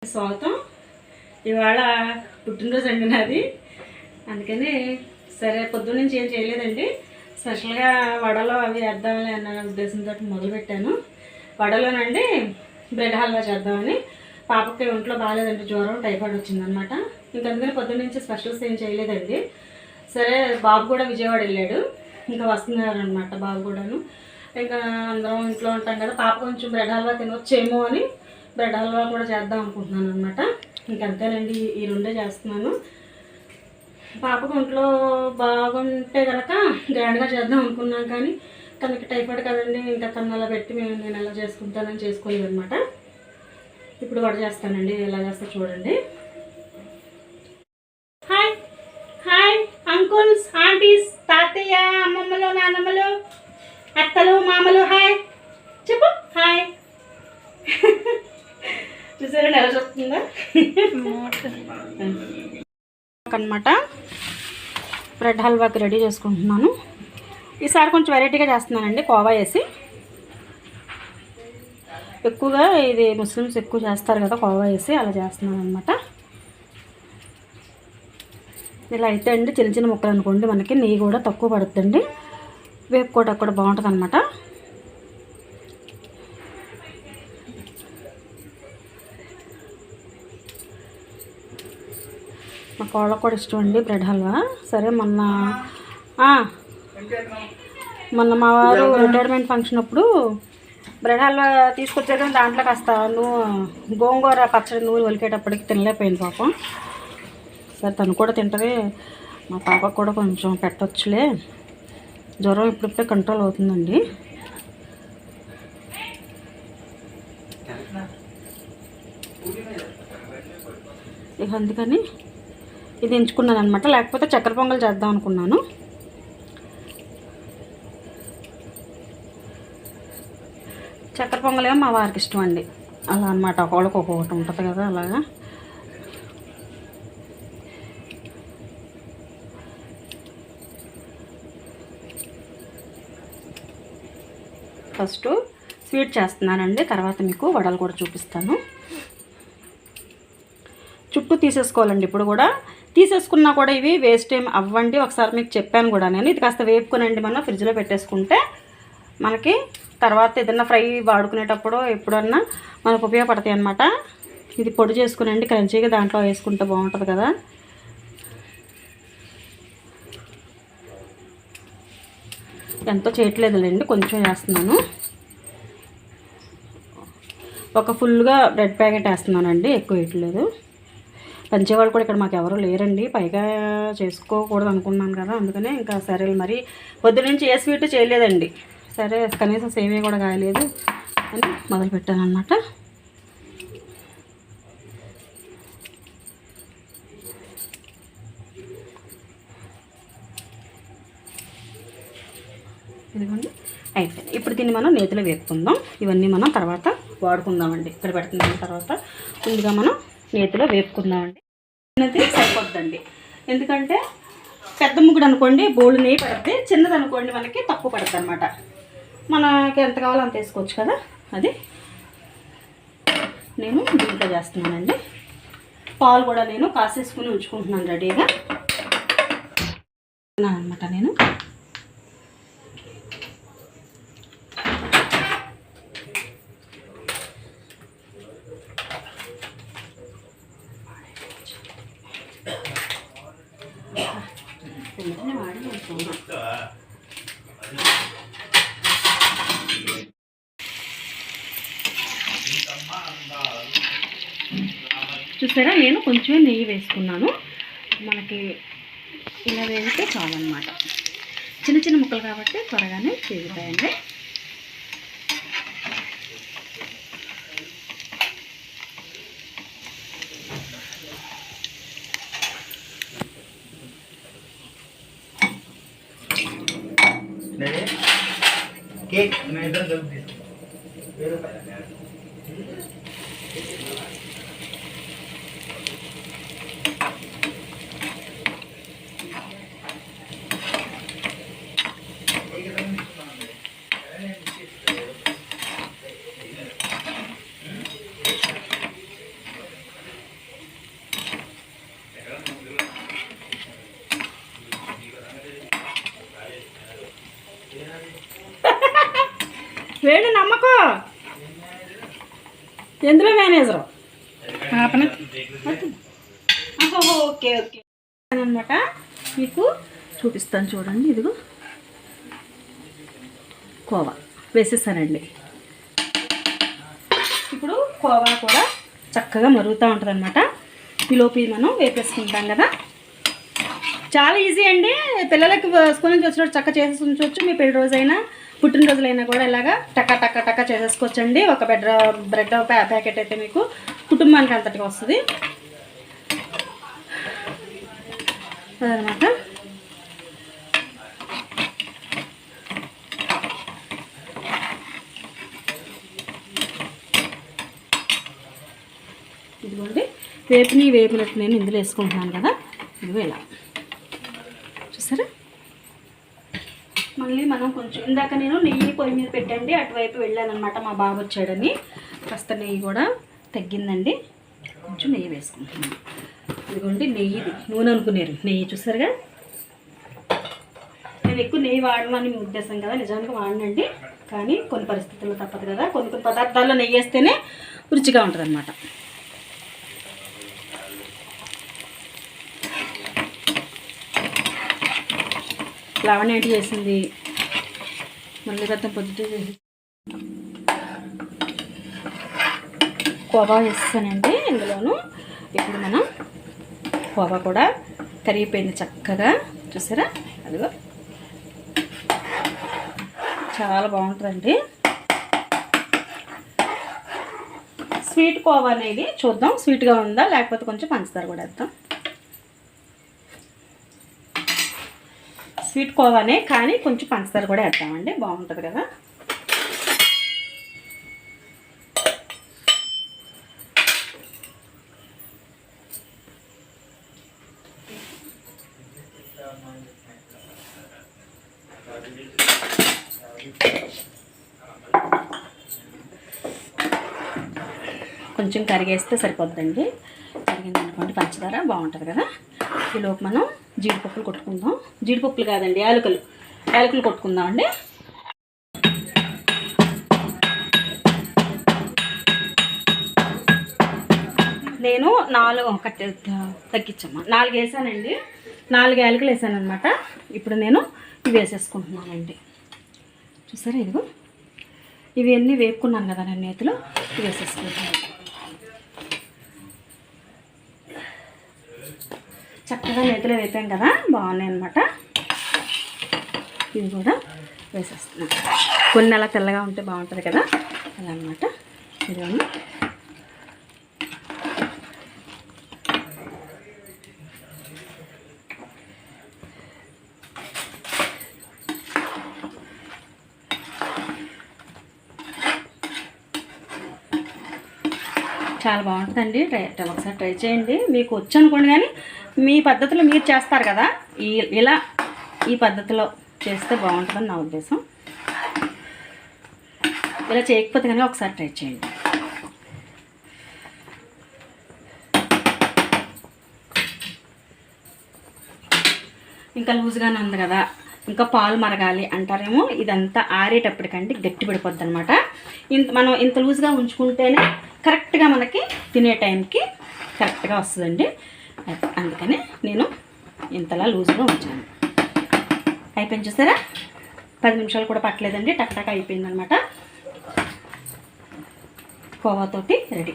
స్వాగతం. ఇవాళ పుట్టినరోజు అండి నాది, అందుకని సరే పొద్దున్న నుంచి ఏం చేయలేదండి. స్పెషల్గా వడలో అవి వేద్దామని అన్న ఉద్దేశంతో మొదలుపెట్టాను. వడలోనండి బ్రెడ్ హల్వా చేద్దామని. పాపకి ఒంట్లో బాగాలేదండి, జ్వరం టైఫాయిడ్ వచ్చిందనమాట. ఇంకా అందుకని పొద్దున్న నుంచి స్పెషల్స్ ఏం చేయలేదండి. సరే బాబు కూడా విజయవాడ వెళ్ళాడు, ఇంకా వస్తున్నారు అనమాట బాబు కూడాను. ఇంకా అందరం ఇంట్లో ఉంటాం కదా, పాప కొంచెం బ్రెడ్ హల్వా తినొచ్చేమో అని బ్రెడ్ హల్వా కూడా చేద్దాం అనుకుంటున్నాను అనమాట. ఇంకంతేనండి, ఈ రెండే చేస్తున్నాను. పాపకు ఒంట్లో బాగుంటే కనుక గ్రాండ్గా చేద్దాం అనుకున్నాను, కానీ తనకి టైఫాయిడ్ కదండి, ఇంకా తను అలా పెట్టి నేను ఎలా చేసుకుంటానని చేసుకోలేదు అనమాట. ఇప్పుడు కూడా చేస్తానండి, ఎలా చేస్తా చూడండి. హాయ్ హాయ్ అంకుల్స్, ఆంటీస్, తాతయ్య, అమ్మమ్మలు, నాన్నమ్మలు, అత్తలు, మామలు, హాయ్ చెప్పు. హాయ్. చూసారా ఎలా చెప్తుందా అనమాట. బ్రెడ్ హల్వాకి రెడీ చేసుకుంటున్నాను. ఈసారి కొంచెం వెరైటీగా చేస్తున్నానండి, కోవా వేసి. ఎక్కువగా ఇది ముస్లిమ్స్ ఎక్కువ చేస్తారు కదా, కోవా వేసి అలా చేస్తున్నాను అనమాట. ఇలా అయితే అండి చిన్న చిన్న ముక్కలు అనుకోండి, మనకి నెయ్యి కూడా తక్కువ పడుతుందండి, వేపుకోవడం కూడా బాగుంటుంది అనమాట. మా కోళ్ళకు కూడా ఇష్టం అండి బ్రెడ్ హల్వా. సరే మొన్న మా వారు రిటైర్మెంట్ ఫంక్షన్ అప్పుడు బ్రెడ్ హల్వా తీసుకొచ్చేది, దాంట్లో కాస్త గోంగూర పచ్చడి నూనె ఒలికేటప్పటికి తినలేకపోయింది పాపం. సరే తను కూడా తింటుంది, మా పాపకు కూడా కొంచెం పెట్టొచ్చులే, జ్వరం ఇప్పుడిప్పుడే కంట్రోల్ అవుతుందండి. ఇక అందుకని ఇది ఎంచుకున్నాను అనమాట. లేకపోతే చక్కెర పొంగల్ చేద్దాం అనుకున్నాను. చక్కెర పొంగల్ ఏమో మా వారికి ఇష్టం అండి, అలా అనమాట. ఒకళ్ళకి ఒక్కొక్కటి ఉంటుంది కదా అలాగా. ఫస్ట్ స్వీట్ చేస్తున్నానండి, తర్వాత మీకు వడలు కూడా చూపిస్తాను. చుట్టూ తీసేసుకోవాలండి. ఇప్పుడు కూడా తీసేసుకున్నా కూడా ఇవి వేస్ట్ ఏం అవ్వండి. ఒకసారి మీకు చెప్పాను కూడా నేను. ఇది కాస్త వేపుకునండి మనం ఫ్రిడ్జ్లో పెట్టేసుకుంటే మనకి తర్వాత ఏదన్నా ఫ్రై వాడుకునేటప్పుడు ఎప్పుడన్నా మనకు ఉపయోగపడతాయి అన్నమాట. ఇది పొడి చేసుకునండి క్రంచీగా దాంట్లో వేసుకుంటే బాగుంటుంది కదా. ఎంతో చేయట్లేదులేండి, కొంచెం వేస్తున్నాను. ఒక ఫుల్గా బ్రెడ్ ప్యాకెట్ వేస్తున్నానండి, ఎక్కువ వేయట్లేదు. పంచేవాళ్ళు కూడా ఇక్కడ మాకు ఎవరు లేరండి, పైగా చేసుకోకూడదు అనుకున్నాను కదా, అందుకనే ఇంకా సరే మరి పొద్దున్న నుంచి ఏ స్వీట్ చేయలేదండి. సరే కనీసం సేమియా కూడా కాయలేదు అని మొదలుపెట్టాను అనమాట. ఇదిగోండి అయిపోయింది. ఇప్పుడు దీన్ని మనం నేతిలో వేపుకుందాం. ఇవన్నీ మనం తర్వాత వాడుకుందామండి. ఇక్కడ పెడుతున్నాం తర్వాత ముందుగా మనం నేతిలో వేపుకుందామండి. చిన్నది సరిపోద్దండి, ఎందుకంటే పెద్ద ముగ్గుడు అనుకోండి బోళ్ళు నెయ్యి పడితే, చిన్నది అనుకోండి మనకి తక్కువ పడుతుంది అనమాట. మనకి ఎంత కావాలో అంత వేసుకోవచ్చు కదా. అది నేను దీంట్లో చేస్తున్నానండి. పాలు కూడా నేను కాసేసుకుని ఉంచుకుంటున్నాను రెడీగా అనమాట. నేను చూసారా, నేను కొంచెం నెయ్యి వేసుకున్నాను. మనకి ఇలా వేస్తే చాలన్నమాట. చిన్న చిన్న ముక్కలు కాబట్టి త్వరగానే వేగుతాయండి. కేక్ నేను ఇద్దరు కలిపి వేడి నమ్మకం ఎందులో మేనేజరు ఓకే ఓకే అనమాట. మీకు చూపిస్తాను చూడండి. ఇదిగో కోవా వేసేసానండి. ఇప్పుడు కోవా కూడా చక్కగా మరుగుతూ ఉంటుంది అనమాట. ఈలోపు మనం వేపేసుకుంటాం కదా. చాలా ఈజీ అండి. పిల్లలకి స్కూల్ నుంచి వచ్చినప్పుడు చక్క చేసేసి ఉంచవచ్చు. మీ పెళ్లి రోజైనా పుట్టినరోజులైనా కూడా ఇలాగా టక్క టక్క టక్క చేసేసుకోవచ్చండి. ఒక బ్రెడ్ ప్యాకెట్ అయితే మీకు కుటుంబానికి అంతటికి వస్తుంది అదనమాట. ఇదిగోండి వేపినట్టు నేను ఇందులో వేసుకుంటున్నాను కదా. ఇదిగో ఇలా చూసారా. మళ్ళీ మనం కొంచెం ఇందాక నేను నెయ్యి పొయ్యి మీద పెట్టండి, అటువైపు వెళ్ళానమాట మా బాబు వచ్చాడని. కాస్త నెయ్యి కూడా తగ్గిందండి, కొంచెం నెయ్యి వేసుకుంటున్నాను. ఇదిగోండి నెయ్యిది, నూనె అనుకునేరు నెయ్యి చూసారుగా. నేను ఎక్కువ నెయ్యి వాడమని మీ ఉద్దేశం కదా, నిజానికి వాడనండి. కానీ కొన్ని పరిస్థితుల్లో తప్పదు కదా, కొన్ని పదార్థాల్లో నెయ్యి వేస్తేనే రుచిగా ఉంటుంది అన్నమాట. లవణ ఏంటి చేసింది మళ్ళీ గతం పొద్దుటే చేసి కోవా వేస్తానండి ఇందులోను. ఇప్పుడు మనం కోవా కూడా కరిగిపోయింది చక్కగా చూసారా. అదిగో చాలా బాగుంటుందండి. స్వీట్ కోవా అనేది చూద్దాం, స్వీట్గా ఉందా లేకపోతే కొంచెం పంచదార కూడా వేద్దాం. స్వీట్ కోవానే కానీ కొంచెం పంచదార కూడా వేద్దామండి, బాగుంటుంది కదా. కొంచెం కరిగేస్తే సరిపోద్దండి. కరిగింది అనుకోండి పంచదార బాగుంటుంది కదా. ఈలోపు మనం జీడిపప్పులు కొట్టుకుందాం. జీడిపప్పులు కాదండి, యాలకులు కొట్టుకుందాం అండి. నేను 4 తగ్గించమ్మా 4 వేసానండి. 4 యాలకులు వేసాను అనమాట. ఇప్పుడు నేను ఇవి వేసేసుకుంటున్నానండి. చూసారా ఇదిగో ఇవన్నీ వేపుకున్నాను కదా నేను నేతిలో, ఇవి వేసేసుకుంటున్నాను. చక్కగా నేతిలో వేపాం కదా, బాగున్నాయి అన్నమాట. ఇది కూడా వేసేస్తున్నాను. కొన్ని అలా తెల్లగా ఉంటే బాగుంటుంది కదా, అలా అన్నమాట. ఇదిగోని చాలా బాగుంటుందండి. ఒకసారి ట్రై చేయండి. మీకు వచ్చు అనుకోండి, కానీ మీ పద్ధతిలో మీరు చేస్తారు కదా, ఈ పద్ధతిలో చేస్తే బాగుంటుందని నా ఉద్దేశం. ఇలా చేయకపోతే కనుక ఒకసారి ట్రై చేయండి. ఇంకా లూజ్గానే ఉంది కదా, ఇంకా పాలు మరగాలి అంటారేమో. ఇదంతా ఆరేటప్పటికంటే గట్టి పడిపోద్ది అనమాట. మనం ఇంత లూజ్గా ఉంచుకుంటేనే కరెక్ట్గా మనకి తినే టైంకి కరెక్ట్గా వస్తుందండి. అందుకని నేను ఇంతలా లూజ్గా ఉంచాను. అయిపోయింది చూసారా, 10 నిమిషాలు కూడా పట్టలేదండి, టక్ అయిపోయింది అనమాట. కోవాతోటి రెడీ.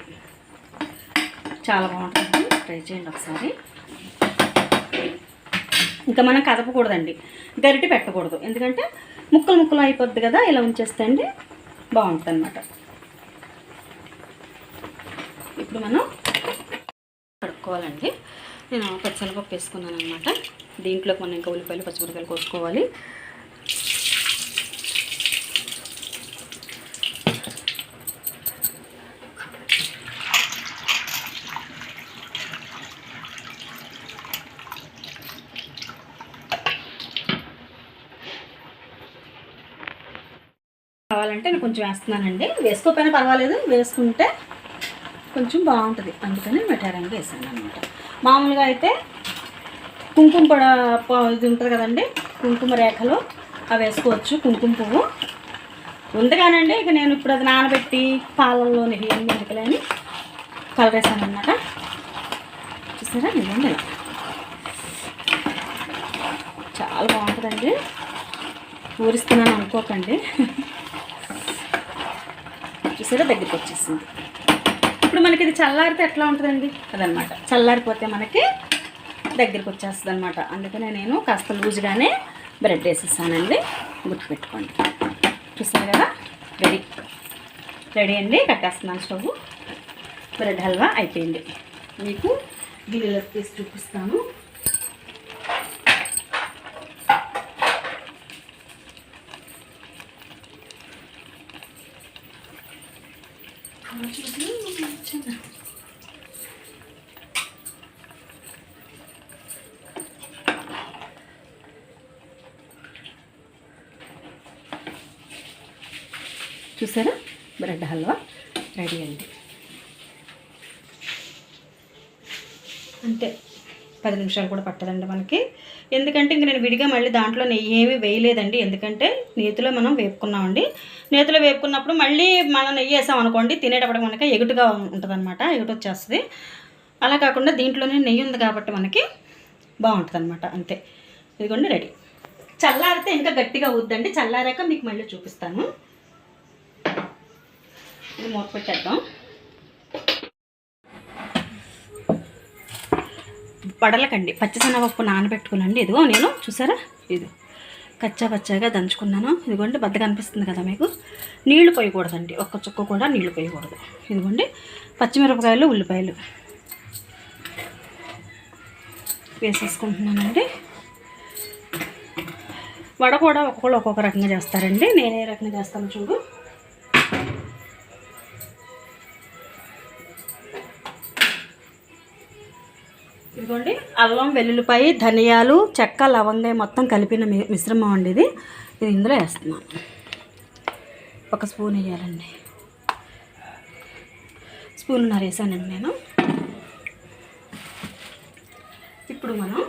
చాలా బాగుంటుంది, ట్రై చేయండి ఒకసారి. ఇంకా మనం కదపకూడదండి, గరిటె పెట్టకూడదు, ఎందుకంటే ముక్కలు అయిపోద్ది కదా. ఇలా ఉంచేస్తే అండి బాగుంటుంది అనమాట. ఇప్పుడు మనం కడుక్కోవాలండి. నేను పచ్చనపప్పు వేసుకున్నాను అనమాట. దీంట్లోకి మనం ఇంకా ఉల్లిపాయలు పచ్చిమిరపకాయలు కోసుకోవాలి. కావాలంటే నేను కొంచెం వేస్తున్నానండి, వేసుకోకపోయినా పర్వాలేదు, వేసుకుంటే కొంచెం బాగుంటుంది. అందుకని మెటారంగా వేసాను అనమాట. మామూలుగా అయితే కుంకుమ ఇది ఉంటుంది కదండి, కుంకుమ రేఖలు అవి వేసుకోవచ్చు, కుంకుమ పువ్వు. ఉంది కానండి, ఇక నేను ఇప్పుడు అది నానబెట్టి పాలల్లో నెయ్యి ఎందుకులని కలిపేసాను అనమాట. చూసారా, ఇవ్వండి ఇలా చాలా బాగుంటుందండి. ఊరిస్తున్నాను అనుకోకండి. చూసారా, దగ్గరికి వచ్చేసింది. ఇప్పుడు మనకి ఇది చల్లారితే ఎట్లా ఉంటుందండి అదనమాట. చల్లారిపోతే మనకి దగ్గరికి వచ్చేస్తుంది అనమాట. అందుకనే నేను కాస్త లూజ్గానే బ్రెడ్ వేసేసానండి, గుర్తుపెట్టుకోండి. చూసారు కదా, రెడీ అండి. కట్టేస్తున్నాను స్టవ్. బ్రెడ్ హల్వా అయిపోయింది. మీకు గిన్నెలో తీసి చూపిస్తాను. చూసారా, బ్రెడ్ హల్వా రెడీ అండి. అంతే, 10 నిమిషాలు కూడా పట్టదండి మనకి. ఎందుకంటే ఇంక నేను విడిగా మళ్ళీ దాంట్లో నెయ్యి ఏమీ వేయలేదండి. ఎందుకంటే నేతిలో మనం వేపుకున్నామండి. నేతిలో వేపుకున్నప్పుడు మళ్ళీ మనం నెయ్యి వేసాం అనుకోండి, తినేటప్పుడు మనకి ఎగుటుగా ఉంటుంది అనమాట, ఎగుటు వచ్చేస్తుంది. అలా కాకుండా దీంట్లోనే నెయ్యి ఉంది కాబట్టి మనకి బాగుంటుంది అనమాట. అంతే, ఇదిగోండి రెడీ. చల్లారితే ఇంకా గట్టిగా అవుద్దండి. చల్లారాక మీకు మళ్ళీ చూపిస్తాను. ఇది మూత పెట్టేద్దాం. పడలకండి, పచ్చిశనగపప్పు నానబెట్టుకునండి. ఇదిగో నేను చూసారా, ఇది కచ్చా పచ్చాగా దంచుకున్నాను. ఇదిగోండి, బద్దగా అనిపిస్తుంది కదా మీకు. నీళ్లు పోయకూడదండి, ఒక్క చుక్క కూడా నీళ్లు పోయకూడదు. ఇదిగోండి, పచ్చిమిరపకాయలు, ఉల్లిపాయలు వేసేసుకుంటున్నానండి. వడ కూడా ఒక్కొక్కరు ఒక్కొక్క రకంగా చేస్తారండి. నేను ఏ రకంగా చేస్తాను చూడు. ఇదిగోండి, అల్లం, వెల్లుల్లిపాయ, ధనియాలు, చెక్క, లవంగాయ మొత్తం కలిపిన మిశ్రమం అండి ఇది. ఇందులో వేస్తున్నాను. 1 స్పూన్ వేయాలండి. స్పూన్నర వేసానండి నేను. ఇప్పుడు మనం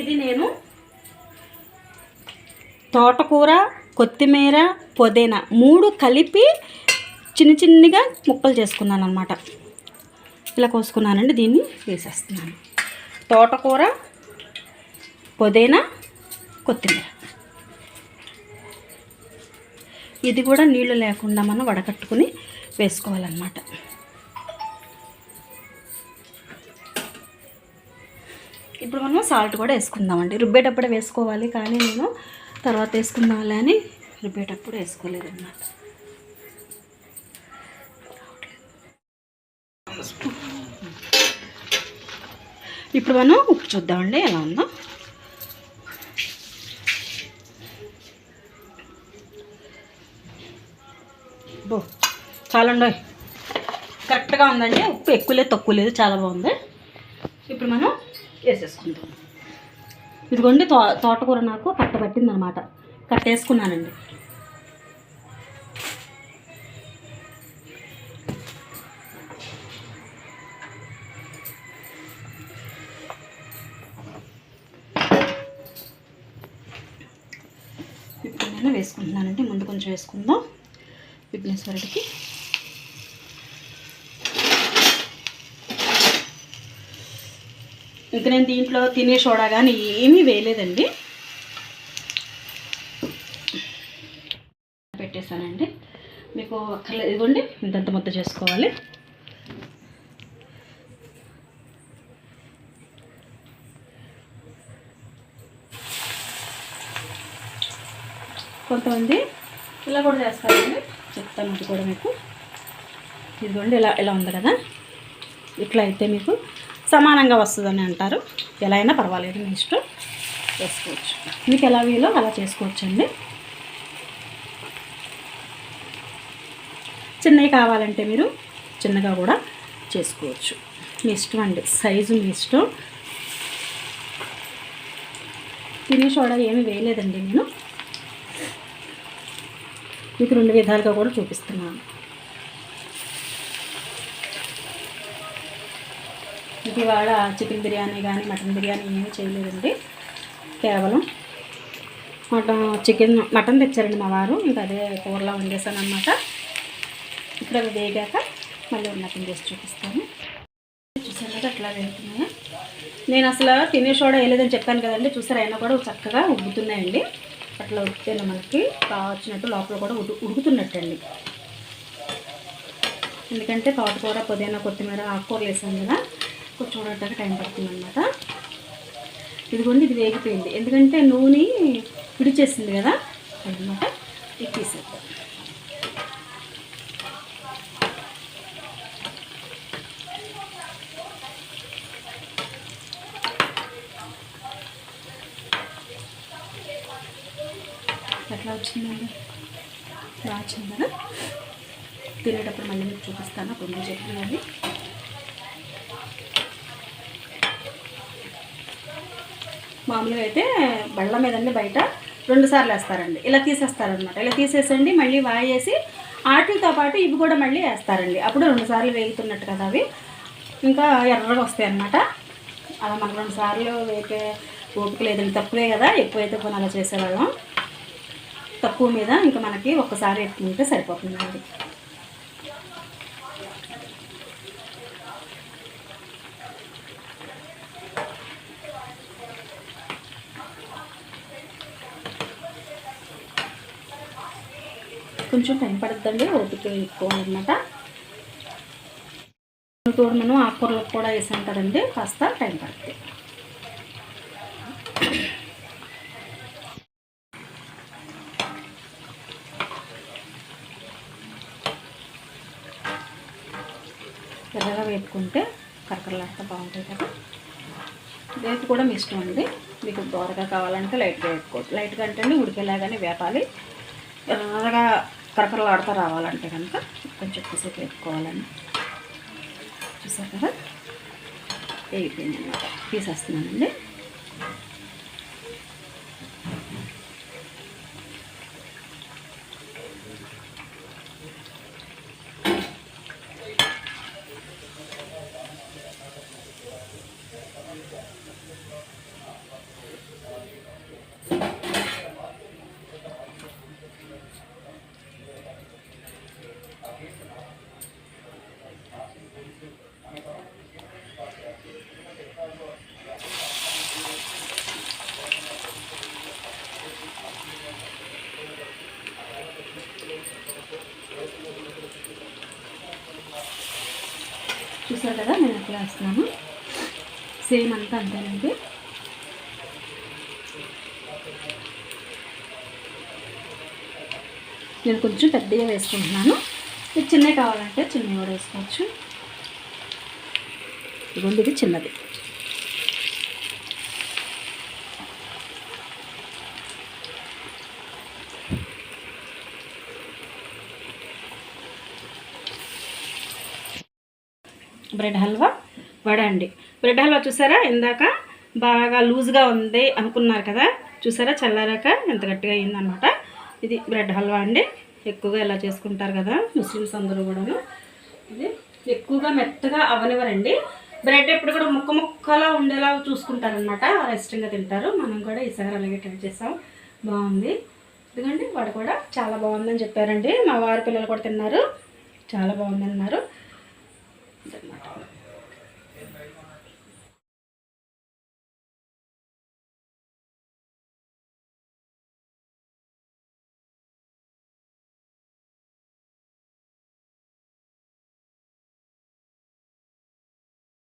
ఇది నేను తోటకూర, కొత్తిమీర, పుదీనా 3 కలిపి చిన్నగా ముక్కలు చేసుకున్నాను అనమాట. ఇలా కోసుకున్నానండి. దీన్ని వేసేస్తున్నాను. తోటకూర, పుదీనా, కొత్తిమీర. ఇది కూడా నీళ్లు లేకుండా మనం వడకట్టుకుని వేసుకోవాలన్నమాట. ఇప్పుడు మనం సాల్ట్ కూడా వేసుకుందామండి. రుబ్బేటప్పుడే వేసుకోవాలి, కానీ నేను తర్వాత వేసుకుందాంలే అని రుబ్బేటప్పుడు వేసుకోలేదన్నమాట. ఇప్పుడు మనం ఉప్పు చూద్దామండి ఎలా ఉందో. చాలా ఉండాలి, కరెక్ట్గా ఉందండి. ఉప్పు ఎక్కువ లేదు తక్కువ లేదు, చాలా బాగుంది. ఇప్పుడు మనం వేసేసుకుందాం. ఇదిగోండి, తోటకూర నాకు పట్టింది అనమాట. కట్టేసుకున్నానండి. ఇప్పుడు నేను వేసుకుంటున్నానండి. ముందు కొంచెం వేసుకుందాం విఘ్నేశ్వరుడికి. ఇంకా నేను దీంట్లో తినే సోడా కానీ ఏమీ వేయలేదండి. పెట్టేశానండి. మీకు అక్కర్లేదు, ఇదిగోండి ఇంతంత ముద్ద చేసుకోవాలి. కొంతమంది ఇలా కూడా చేస్తారండి, చెప్తాను అది కూడా మీకు. ఇదిగోండి, ఇలా ఉంది కదా, ఇట్లా అయితే మీకు సమానంగా వస్తుందని అంటారు. ఎలా అయినా పర్వాలేదు, మీ ఇష్టం, వేసుకోవచ్చు. మీకు ఎలా వీలో అలా చేసుకోవచ్చండి. చిన్నవి కావాలంటే మీరు చిన్నగా కూడా చేసుకోవచ్చు, మీ ఇష్టం అండి, సైజు మీ ఇష్టం. తినే సోడా ఏమీ వేయలేదండి నేను. మీకు 2 విధాలుగా కూడా చూపిస్తున్నాను. ఇంక ఇవాళ చికెన్ బిర్యానీ కానీ మటన్ బిర్యానీ ఏమీ చేయలేదండి. కేవలం మటన్ తెచ్చారండి మా వారు. ఇంకా అదే కూరలా వండేసాను అనమాట. ఇప్పుడు అవి వేగాక మళ్ళీ ఉన్నతం చేసి చూపిస్తాను. చూసారు కదా అట్లా వేగుతున్నాయా. నేను అసలు తినే సోడా వేయలేదని చెప్పాను కదండి. చూసారు, అయినా కూడా చక్కగా ఉడుకుతున్నాయండి. అట్లా ఉడికితేనే మనకి కావచ్చినట్టు లోపల కూడా ఉడుకుతున్నట్టండి. ఎందుకంటే తోటకూర, పుదీనా, కొత్తిమీర, ఆకుకూరలు వేసాం కదా, కొంచెం చూడటానికి టైం పడుతుంది అనమాట. ఇదిగోండి, ఇది వేగిపోయింది. ఎందుకంటే నూనె విడిచేసింది కదా అన్నమాట. ఇది తీసేద్దాం. ఎట్లా వచ్చిందండి? బాగా వచ్చింది కదా. తినేటప్పుడు మళ్ళీ మీకు చూపిస్తాను. కొన్ని చెప్తున్నది మామూలుగా అయితే బళ్ళ మీదన్నీ బయట 2 సార్లు వేస్తారండి. ఇలా తీసేస్తారనమాట. ఇలా తీసేసండి మళ్ళీ వాయేసి వాటితో పాటు ఇవి కూడా మళ్ళీ వేస్తారండి. అప్పుడు 2 సార్లు వేగుతున్నట్టు కదా అవి ఇంకా ఎర్రగా వస్తాయి అన్నమాట. అలా మనం 2 సార్లు వేపే ఓపిక లేదండి. తక్కువే కదా, ఎక్కువైతే కొన్ని అలా చేసేవాళ్ళం. తక్కువ మీద ఇంకా మనకి ఒక్కసారి ఎత్తుకుంటే సరిపోతుందండి. కొంచెం టైం పడుతుందండి, ఓపిక ఎక్కువ అనమాట. తోడు మనం ఆకుకూరలకు కూడా వేసాం కదండి, కాస్త టైం పడుతుంది. ఎర్రగా వేపుకుంటే కరకరలాగా బాగుంటాయి కదా. వేపు కూడా మీ ఇష్టం అండి. మీకు దోరగా కావాలంటే లైట్గా వేపుకోవచ్చు. లైట్గా అంటే ఉడికేలాగానే వేపాలి. ఎర్రగా కరకరలాడుతూ రావాలంటే కనుక కొంచెం ఎక్కువసేపు వేపుకోవాలండి. చూసారు కదా, వేగిపోయింది అన్నమాట. తీసేస్తున్నానండి. చూసారు కదా, నేను ఎట్లా వేస్తున్నాను. సేమ్ అంతా అంతేనండి. నేను కొంచెం పెద్దగా వేసుకుంటున్నాను. మీకు చిన్నవి కావాలంటే చిన్నవి కూడా వేసుకోవచ్చు. ఇదిగోండి, ఇది చిన్నది. బ్రెడ్ హల్వా వడ అండి. బ్రెడ్ హల్వా చూసారా, ఇందాక బాగా లూజ్గా ఉంది అనుకున్నారు కదా, చూసారా చల్లారాక ఎంత గట్టిగా అయిందనమాట. ఇది బ్రెడ్ హల్వా అండి. ఎక్కువగా ఇలా చేసుకుంటారు కదా ముస్లిమ్స్ అందరూ కూడాను. ఇది ఎక్కువగా మెత్తగా అవనివ్వరండి. బ్రెడ్ ఎప్పుడు కూడా ముక్క ముక్కలా ఉండేలా చూసుకుంటారనమాట. ఇష్టంగా తింటారు. మనం కూడా ఈసారి అలాగే ట్రై చేసాం, బాగుంది. ఎందుకంటే వడ కూడా చాలా బాగుందని చెప్పారండి. మా వారి పిల్లలు కూడా తిన్నారు, చాలా బాగుంది అన్నారు. అన్నమాట.